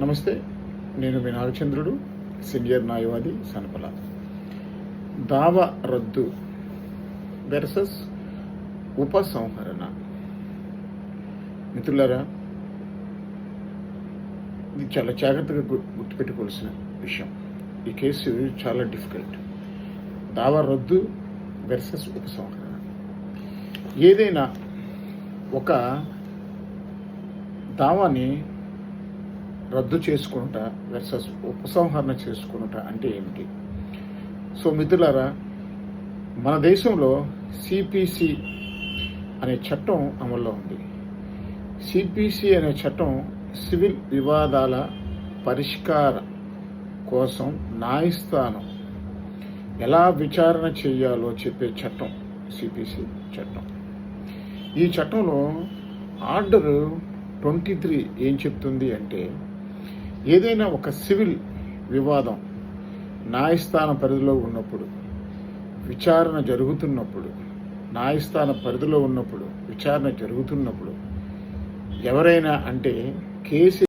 నమస్తే, నేను మీ నాగచంద్రుడు, సీనియర్ న్యాయవాది సనపల. దావా రద్దు వెర్సెస్ ఉపసంహరణ. మిత్రులారా, ఇది చాలా జాగ్రత్తగా గుర్తుపెట్టుకోవాల్సిన విషయం. ఈ కేసు చాలా డిఫికల్ట్. దావా రద్దు వెర్సెస్ ఉపసంహరణ. ఏదైనా ఒక దావాని రద్దు చేసుకుంట వెర్సెస్ ఉపసంహరణ చేసుకుంట అంటే ఏమిటి? సో మిత్రులారా, మన దేశంలో సిపిసి అనే చట్టం అమల్లో ఉంది. సిపిసి అనే చట్టం సివిల్ వివాదాల పరిష్కారం కోసం న్యాయస్థానం ఎలా విచారణ చేయాలో చెప్పే చట్టం సిపిసి చట్టం. ఈ చట్టంలో ఆర్డర్ 23 ఏం చెప్తుంది అంటే, ఏదైనా ఒక సివిల్ వివాదం న్యాయస్థాన పరిధిలో ఉన్నప్పుడు, విచారణ జరుగుతున్నప్పుడు, న్యాయస్థాన పరిధిలో ఉన్నప్పుడు, విచారణ జరుగుతున్నప్పుడు ఎవరైనా అంటే కేసు